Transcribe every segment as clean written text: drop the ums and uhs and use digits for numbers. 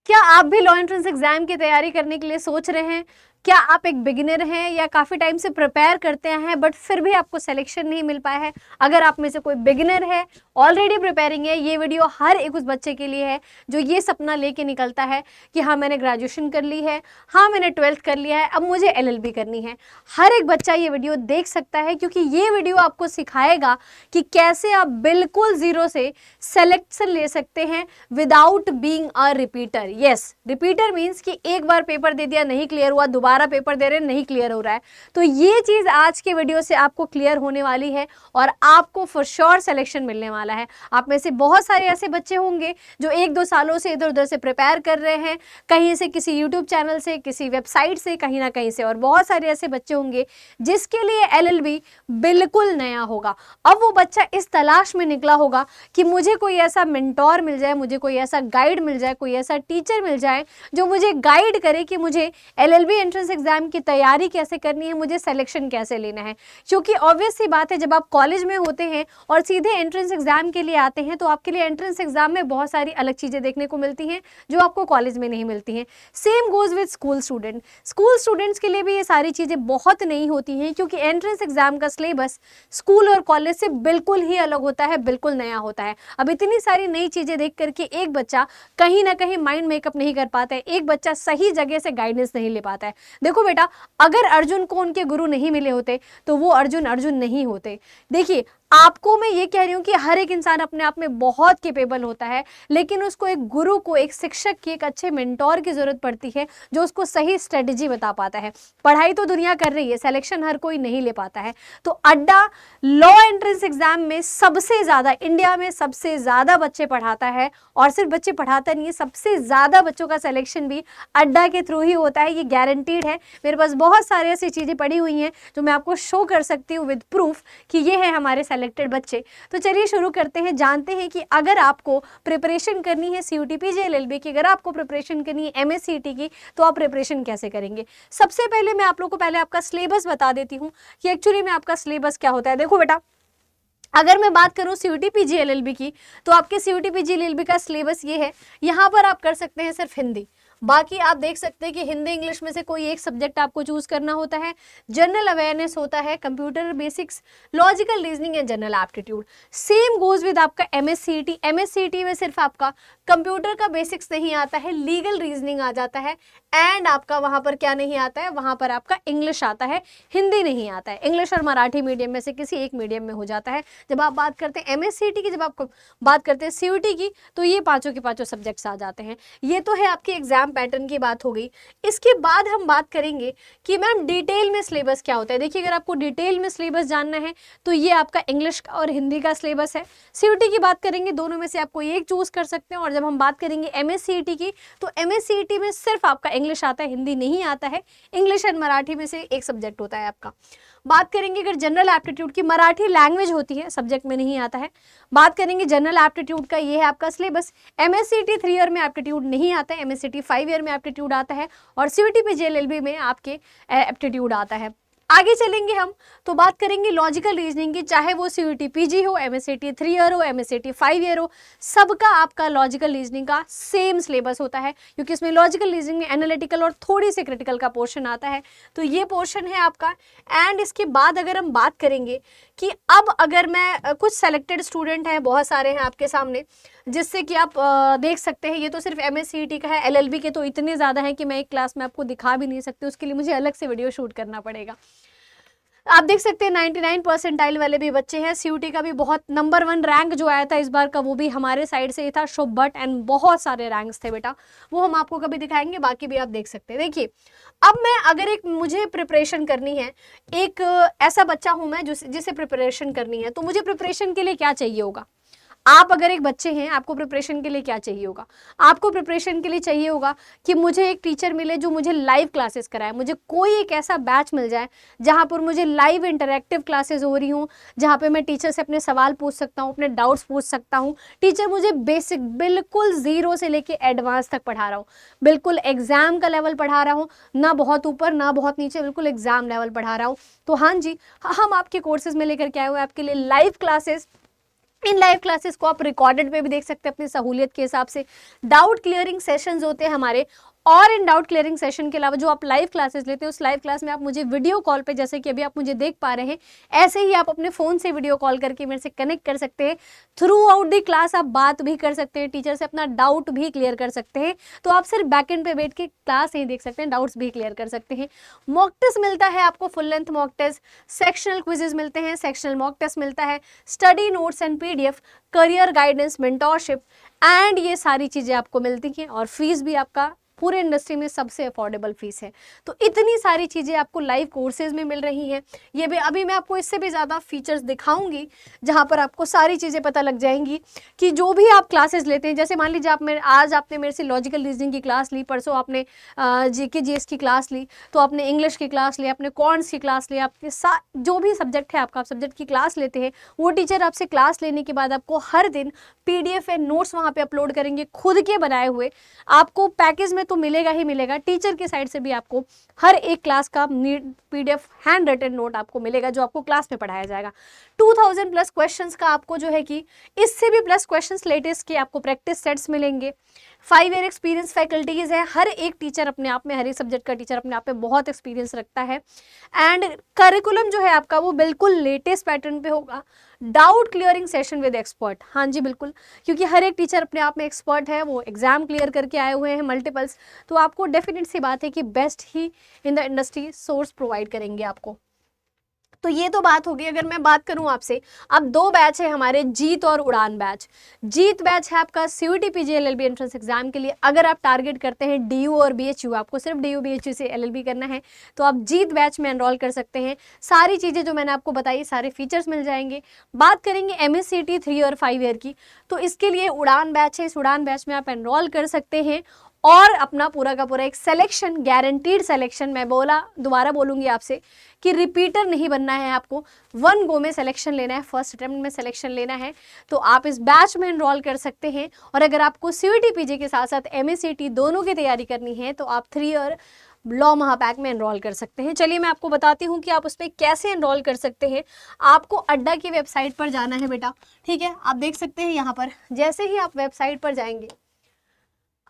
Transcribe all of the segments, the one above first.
क्या आप भी लॉ एंट्रेंस एग्जाम की तैयारी करने के लिए सोच रहे हैं? क्या आप एक बिगिनर हैं या काफ़ी टाइम से प्रिपेयर करते हैं बट फिर भी आपको सिलेक्शन नहीं मिल पाया है? अगर आप में से कोई बिगिनर है, ऑलरेडी प्रिपेयरिंग है, ये वीडियो हर एक उस बच्चे के लिए है जो ये सपना लेके निकलता है कि हाँ मैंने ग्रेजुएशन कर ली है, हाँ मैंने 12th कर लिया है, अब मुझे LLB करनी है। हर एक बच्चा ये वीडियो देख सकता है क्योंकि ये वीडियो आपको सिखाएगा कि कैसे आप बिल्कुल ज़ीरो से सेलेक्शन ले सकते हैं without being a repeater. Yes, repeater means कि एक बार पेपर दे दिया, नहीं क्लियर हुआ, दोबारा पेपर दे रहे हैं, नहीं क्लियर हो रहा है। तो ये चीज़ आज के वीडियो से आपको क्लियर होने वाली है और आपको फॉर श्योर सिलेक्शन मिलने वाला है। आप में से बहुत सारे ऐसे बच्चे होंगे जो 1-2 सालों से इधर उधर से प्रिपेयर कर रहे हैं, कहीं से, किसी यूट्यूब चैनल से, किसी वेबसाइट से, कहीं ना कहीं से, और बहुत सारे ऐसे बच्चे होंगे जिसके लिए LLB बिल्कुल नया होगा। अब वो बच्चा इस तलाश में निकला होगा कि मुझे कोई ऐसा मेंटोर मिल जाए, मुझे कोई ऐसा गाइड मिल जाए, कोई ऐसा टीचर मिल जाए जो मुझे गाइड करे कि मुझे LLB एंट्रेंस एग्जाम की तैयारी कैसे करनी है, मुझे सिलेक्शन कैसे लेना है। क्योंकि ऑब्वियस सी बात है, जब आप कॉलेज में होते हैं और सीधे एंट्रेंस एग्जाम के लिए आते हैं तो आपके लिए एंट्रेंस एग्जाम में बहुत सारी अलग चीज़ें देखने को मिलती हैं जो आपको कॉलेज में नहीं मिलती हैं। Same goes with school student. School students के लिए भी ये सारी चीज़ें बहुत नई होती हैं क्योंकि एंट्रेंस एग्जाम का सिलेबस स्कूल और कॉलेज से बिल्कुल ही अलग होता है, बिल्कुल नया होता है। अब इतनी सारी नई चीज़ें देख करके एक बच्चा कहीं ना कहीं माइंड मेकअप नहीं कर पाता है, एक बच्चा सही जगह से गाइडेंस नहीं ले पाता है। देखो बेटा, अगर अर्जुन को उनके गुरु नहीं मिले होते तो वो अर्जुन अर्जुन नहीं होते। देखिए, आपको मैं ये कह रही हूँ कि हर एक इंसान अपने आप में बहुत कैपेबल होता है, लेकिन उसको एक गुरु को, एक शिक्षक की, एक अच्छे मेंटोर की जरूरत पड़ती है जो उसको सही स्ट्रेटेजी बता पाता है। पढ़ाई तो दुनिया कर रही है, सिलेक्शन हर कोई नहीं ले पाता है। तो अड्डा लॉ एंट्रेंस एग्जाम में सबसे ज्यादा, इंडिया में सबसे ज्यादा बच्चे पढ़ाता है, और सिर्फ बच्चे पढ़ाता नहीं है, सबसे ज्यादा बच्चों का सिलेक्शन भी अड्डा के थ्रू ही होता है। ये गारंटीड है। मेरे पास बहुत सारी ऐसी चीजें पड़ी हुई हैं जो मैं आपको शो कर सकती हूँ विद प्रूफ कि ये है हमारे सेलेक्टेड बच्चे। तो चलिए शुरू करते हैं, जानते हैं कि अगर आपको प्रिपरेशन करनी है CUT PG LLB की, अगर आपको प्रिपरेशन करनी है MS CET की, तो आप प्रिपरेशन कैसे करेंगे। सबसे पहले मैं आप लोग को पहले आपका सिलेबस बता देती हूँ कि एक्चुअली में आपका सिलेबस क्या होता है। देखो बेटा, अगर मैं बात करूं CUT PG LLB की, तो आपके CUT PG LLB का सिलेबस ये है। यहाँ पर आप कर सकते हैं सिर्फ हिंदी, बाकी आप देख सकते हैं कि हिंदी इंग्लिश में से कोई एक सब्जेक्ट आपको चूज करना होता है। जनरल अवेयरनेस होता है, computer basics, logical reasoning and general aptitude. Same goes with आपका MS CET। MS CET में सिर्फ आपका कंप्यूटर का बेसिक्स नहीं आता है, लीगल रीजनिंग आ जाता है, एंड आपका वहां पर क्या नहीं आता है, वहां पर आपका इंग्लिश आता है, हिंदी नहीं आता है। इंग्लिश और मराठी मीडियम में से किसी एक मीडियम में हो जाता है। जब आप बात करते हैं MS CET की, जब आप बात करते हैं CUT की, तो ये पांचों के पांचों सब्जेक्ट्स आ जाते हैं। ये तो है आपके एग्जाम पैटर्न की बात हो गई। इसके बाद हम बात करेंगे कि मैम डिटेल में सिलेबस क्या होता है। देखिए, अगर आपको डिटेल में सिलेबस जानना है तो ये आपका इंग्लिश का और हिंदी का सिलेबस है। CUT की बात करेंगे, दोनों में से आप कोई एक चूज कर सकते हैं। और जब हम बात करेंगे MS CET की, तो MS CET में सिर्फ आपका इंग्लिश आता है, हिंदी नहीं आता है। इंग्लिश एंड मराठी में से एक सब्जेक्ट होता है आपका। बात करेंगे अगर जनरल एप्टीट्यूड की, मराठी लैंग्वेज होती है, सब्जेक्ट में नहीं आता है। बात करेंगे जनरल एप्टीट्यूड का, ये है आपका सिलेबस। MS CET 3 ईयर में एप्टीट्यूड नहीं आता है, MS CET 5 ईयर में एप्टीट्यूड आता है, और CUT PG LLB में आपके एप्टीट्यूड आता है। आगे चलेंगे हम तो बात करेंगे लॉजिकल रीजनिंग की, चाहे वो CUT PG हो, MS CET 3 ईयर हो, MS CET 5 ईयर हो, सबका आपका लॉजिकल रीजनिंग का सेम सिलेबस होता है, क्योंकि इसमें लॉजिकल रीजनिंग में एनालिटिकल और थोड़ी सी क्रिटिकल का पोर्शन आता है। तो ये पोर्शन है आपका। एंड इसके बाद अगर हम बात करेंगे कि अब अगर मैं कुछ सेलेक्टेड स्टूडेंट हैं, बहुत सारे हैं आपके सामने, जिससे कि आप देख सकते हैं, ये तो सिर्फ MS CET का है, LLB के तो इतने ज़्यादा हैं कि मैं एक क्लास में आपको दिखा भी नहीं सकती, उसके लिए मुझे अलग से वीडियो शूट करना पड़ेगा। आप देख सकते हैं 99 परसेंटाइल वाले भी बच्चे हैं। CUT का भी बहुत नंबर 1 रैंक जो आया था इस बार का, वो भी हमारे साइड से ही था, शुभ भट्ट, एंड बहुत सारे रैंक्स थे बेटा, वो हम आपको कभी दिखाएंगे, बाकी भी आप देख सकते हैं। देखिए, अब मैं अगर एक मुझे प्रिपरेशन करनी है, एक ऐसा बच्चा हूं मैं जिसे प्रिपरेशन करनी है, तो मुझे प्रिपरेशन के लिए क्या चाहिए होगा। आप अगर एक बच्चे हैं, आपको प्रिपरेशन के लिए क्या चाहिए होगा। आपको प्रिपरेशन के लिए चाहिए होगा कि मुझे एक टीचर मिले जो मुझे लाइव क्लासेस कराए, मुझे कोई एक ऐसा बैच मिल जाए जहाँ पर मुझे लाइव इंटरैक्टिव क्लासेस हो रही हूँ, जहाँ पे मैं टीचर से अपने सवाल पूछ सकता हूँ, अपने डाउट्स पूछ सकता हूँ। टीचर मुझे बेसिक बिल्कुल जीरो से लेके एडवांस तक पढ़ा रहा हूँ, बिल्कुल एग्जाम का लेवल पढ़ा रहा हूँ, ना बहुत ऊपर ना बहुत नीचे, बिल्कुल एग्जाम लेवल पढ़ा रहा हूँ। तो हाँ जी, हम आपके कोर्सेज में लेकर के आए हुए आपके लिए live classes in live classes को आप रिकॉर्डेड पे भी देख सकते हैं अपनी सहूलियत के हिसाब से। डाउट क्लियरिंग सेशंस होते हैं हमारे, और इन डाउट क्लियरिंग सेशन के अलावा जो आप लाइव क्लासेस लेते हैं उस लाइव क्लास में आप मुझे वीडियो कॉल पे, जैसे कि अभी आप मुझे देख पा रहे हैं, ऐसे ही आप अपने फ़ोन से वीडियो कॉल करके मेरे से कनेक्ट कर सकते हैं। थ्रू आउट दी क्लास आप बात भी कर सकते हैं, टीचर से अपना डाउट भी क्लियर कर सकते हैं। तो आप सिर्फ बैक एंड पे बैठ के क्लास नहीं देख सकते हैं, डाउट्स भी क्लियर कर सकते हैं। मॉक टेस्ट मिलता है आपको, full length mock test, sectional quizzes मिलते हैं, सेक्शनल मॉक टेस्ट मिलता है, study notes and PDF, career guidance, mentorship and ये सारी चीज़ें आपको मिलती हैं। और फीस भी आपका पूरे इंडस्ट्री में सबसे अफोर्डेबल फीस है। तो इतनी सारी चीज़ें आपको लाइव कोर्सेज में मिल रही हैं। ये भी अभी मैं आपको इससे भी ज़्यादा फीचर्स दिखाऊंगी जहाँ पर आपको सारी चीज़ें पता लग जाएंगी कि जो भी आप क्लासेस लेते हैं, जैसे मान लीजिए आज आपने मेरे से लॉजिकल रीजनिंग की क्लास ली, परसों आपने GK GS की क्लास ली, तो आपने इंग्लिश की क्लास ली, आपने कॉर्न्स की क्लास ली, आपके जो भी सब्जेक्ट है आपका, आप सब्जेक्ट की क्लास लेते हैं, वो टीचर आपसे क्लास लेने के बाद आपको हर दिन PDF एंड नोट्स वहाँ पे अपलोड करेंगे खुद के बनाए हुए। आपको पैकेज में तो मिलेगा ही मिलेगा, टीचर की साइड से भी आपको हर एक क्लास का PDF हैंड रिटन नोट आपको मिलेगा जो आपको क्लास में पढ़ाया जाएगा। 2000 प्लस क्वेश्चंस का आपको जो है कि इससे भी प्लस क्वेश्चंस लेटेस्ट के आपको प्रैक्टिस सेट्स मिलेंगे। 5 ईयर एक्सपीरियंस फैकल्टीज है, हर एक टीचर अपने आप में, हर एक सब्जेक्ट का टीचर अपने आप में बहुत एक्सपीरियंस रखता है। एंड करिकुलम जो है आपका वो बिल्कुल लेटेस्ट पैटर्न पे होगा। Doubt clearing session with expert, हाँ जी बिल्कुल, क्योंकि हर एक टीचर अपने आप में एक्सपर्ट है, वो एग्जाम क्लियर करके आए हुए हैं मल्टीपल्स, तो आपको डेफिनेट सी बात है कि best he in the industry source provide करेंगे आपको। तो ये तो बात होगी। अगर मैं बात करूं आपसे, अब 2 बैच है हमारे, जीत और उड़ान बैच। जीत बैच है आपका CUET PG LLB entrance exam के लिए। अगर आप टारगेट करते हैं DU और BHU, आपको सिर्फ DU BHU से LLB करना है, तो आप जीत बैच में एनरोल कर सकते हैं। सारी चीज़ें जो मैंने आपको बताई, सारे फीचर्स मिल जाएंगे। बात करेंगे MSCT 3 और 5 ईयर की, तो इसके लिए उड़ान बैच है। इस उड़ान बैच में आप एनरोल कर सकते हैं और अपना पूरा का पूरा एक सिलेक्शन, गारंटीड सिलेक्शन, मैं दोबारा बोलूँगी आपसे कि रिपीटर नहीं बनना है आपको, 1 गो में सिलेक्शन लेना है, फर्स्ट अटेम्प्ट में सिलेक्शन लेना है, तो आप इस बैच में एनरोल कर सकते हैं। और अगर आपको CUET PG के साथ साथ MSCT दोनों की तैयारी करनी है तो आप 3 ईयर लॉ महापैक में एनरोल कर सकते हैं। चलिए मैं आपको बताती हूँ कि आप उस पर कैसे एनरोल कर सकते हैं। आपको अड्डा की वेबसाइट पर जाना है बेटा, ठीक है, आप देख सकते हैं यहाँ पर। जैसे ही आप वेबसाइट पर जाएंगे,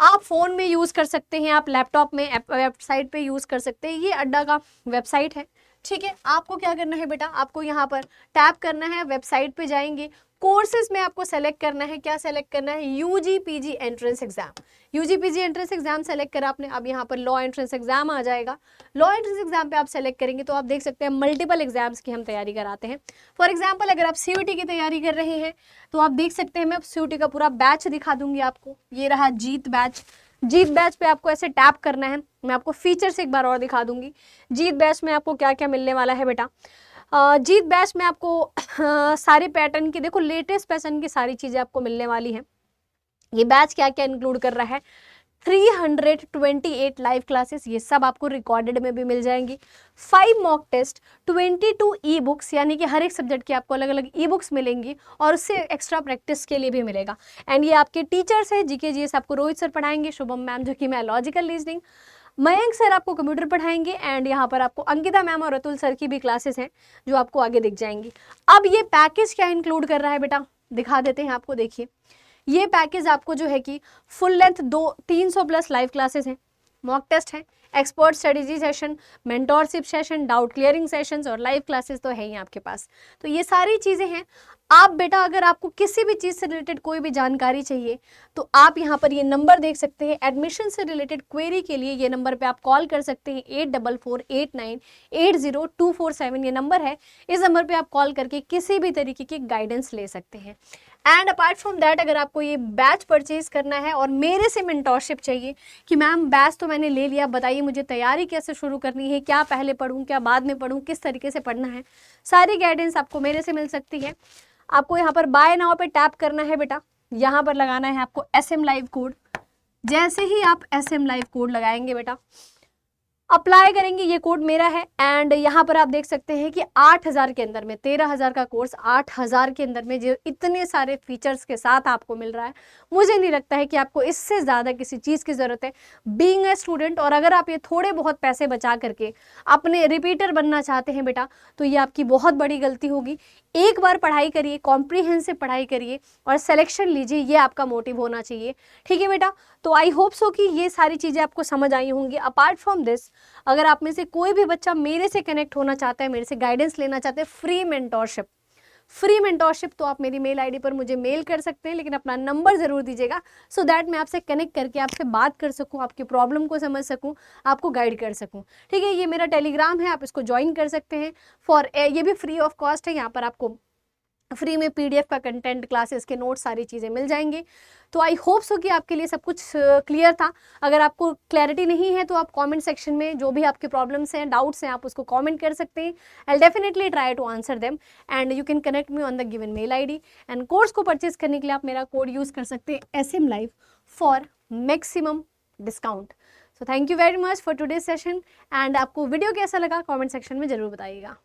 आप फ़ोन में यूज़ कर सकते हैं, आप लैपटॉप में वेबसाइट पे यूज़ कर सकते हैं। ये अड्डा का वेबसाइट है, ठीक है। आपको क्या करना है बेटा, आपको यहाँ पर टैप करना है, वेबसाइट पे जाएंगे, कोर्सेज में आपको सेलेक्ट करना है, क्या सेलेक्ट करना है, UG PG entrance exam. UG PG entrance exam select करा आपने, अब यहाँ पर लॉ एंट्रेंस एग्जाम आ जाएगा। लॉ एंट्रेंस एग्जाम पे आप सेलेक्ट करेंगे तो आप देख सकते हैं मल्टीपल एग्जाम्स की हम तैयारी कराते हैं। फॉर एग्जाम्पल अगर आप CUET की तैयारी कर रहे हैं तो आप देख सकते हैं, मैं CUET का पूरा बैच दिखा दूंगी आपको। ये रहा जीत बैच। जीत बैच पे आपको ऐसे टैप करना है, मैं आपको फीचर्स एक बार और दिखा दूंगी। जीत बैच में आपको क्या क्या मिलने वाला है बेटा। जीत बैच में आपको सारे पैटर्न की, देखो लेटेस्ट पैटर्न की सारी चीज़ें आपको मिलने वाली हैं। ये बैच क्या क्या इंक्लूड कर रहा है, 328 लाइव क्लासेस, ये सब आपको रिकॉर्डेड में भी मिल जाएंगी। 5 मॉक टेस्ट, 22 ई बुक्स, यानी कि हर एक सब्जेक्ट की आपको अलग अलग ई बुक्स मिलेंगी और उससे एक्स्ट्रा प्रैक्टिस के लिए भी मिलेगा। एंड ये आपके टीचर्स हैं, GK GS आपको रोहित सर पढ़ाएंगे, शुभम मैम जो कि मैं लॉजिकल रीजनिंग, मयंक सर आपको कंप्यूटर पढ़ाएंगे, एंड यहाँ पर आपको अंकिता मैम और अतुल सर की भी क्लासेस हैं जो आपको आगे दिख जाएंगी। अब ये पैकेज क्या इंक्लूड कर रहा है बेटा, दिखा देते हैं आपको। देखिए ये पैकेज आपको जो है कि full length 300 plus live classes हैं, मॉक टेस्ट है, expert strategy session, mentorship session, doubt clearing sessions और लाइव क्लासेस तो है ही आपके पास। तो ये सारी चीज़ें हैं। आप बेटा अगर आपको किसी भी चीज़ से रिलेटेड कोई भी जानकारी चाहिए तो आप यहाँ पर ये नंबर देख सकते हैं। एडमिशन से रिलेटेड क्वेरी के लिए ये नंबर पे आप कॉल कर सकते हैं, 8448980247 ये नंबर है। इस नंबर पे आप कॉल करके किसी भी तरीके की गाइडेंस ले सकते हैं। एंड अपार्ट फ्रॉम दैट, अगर आपको ये बैच परचेज करना है और मेरे से मेंटोरशिप चाहिए कि मैम बैच तो मैंने ले लिया, बताइए मुझे तैयारी कैसे शुरू करनी है, क्या पहले पढ़ूँ क्या बाद में पढ़ूँ, किस तरीके से पढ़ना है, सारी गाइडेंस आपको मेरे से मिल सकती है। आपको यहाँ पर बाय नाउ पे टैप करना है बेटा, यहाँ पर लगाना है आपको SM लाइव कोड। जैसे ही आप SM लाइव कोड लगाएंगे बेटा, अप्लाई करेंगे, ये कोड मेरा है एंड यहाँ पर आप देख सकते हैं कि 8,000 के अंदर में 13,000 का कोर्स 8,000 के अंदर में जो इतने सारे फीचर्स के साथ आपको मिल रहा है, मुझे नहीं लगता है कि आपको इससे ज़्यादा किसी चीज़ की ज़रूरत है बीइंग ए स्टूडेंट। और अगर आप ये थोड़े बहुत पैसे बचा करके अपने रिपीटर बनना चाहते हैं बेटा, तो ये आपकी बहुत बड़ी गलती होगी। एक बार पढ़ाई करिए, कॉम्प्रीहेंसिव पढ़ाई करिए और सिलेक्शन लीजिए, ये आपका मोटिव होना चाहिए। ठीक है बेटा, तो आई होप सो कि ये सारी चीज़ें आपको समझ आई होंगी। अपार्ट फ्रॉम दिस, अगर आप में से कोई भी बच्चा मेरे से कनेक्ट होना चाहता है, मेरे से गाइडेंस लेना चाहते हैं, फ्री मेंटोरशिप, तो आप मेरी मेल आईडी पर मुझे मेल कर सकते हैं, लेकिन अपना नंबर ज़रूर दीजिएगा सो दैट मैं आपसे कनेक्ट करके आपसे बात कर सकूं, आपकी प्रॉब्लम को समझ सकूं, आपको गाइड कर सकूं। ठीक है, ये मेरा टेलीग्राम है, आप इसको ज्वाइन कर सकते हैं ये भी फ्री ऑफ कॉस्ट है। यहाँ पर आपको फ्री में पीडीएफ का कंटेंट, क्लासेस के नोट्स, सारी चीज़ें मिल जाएंगी। तो आई होप सो कि आपके लिए सब कुछ क्लियर था। अगर आपको क्लैरिटी नहीं है तो आप कमेंट सेक्शन में जो भी आपके प्रॉब्लम्स हैं, डाउट्स हैं, आप उसको कमेंट कर सकते हैं। I definitely try to answer them and you can connect me on the given mail ID. And course को परचेज करने के लिए आप मेरा कोड यूज़ कर सकते हैं SM Live for maximum discount. So thank you very much for today session and आपको वीडियो कैसा लगा कॉमेंट सेक्शन में ज़रूर बताइएगा।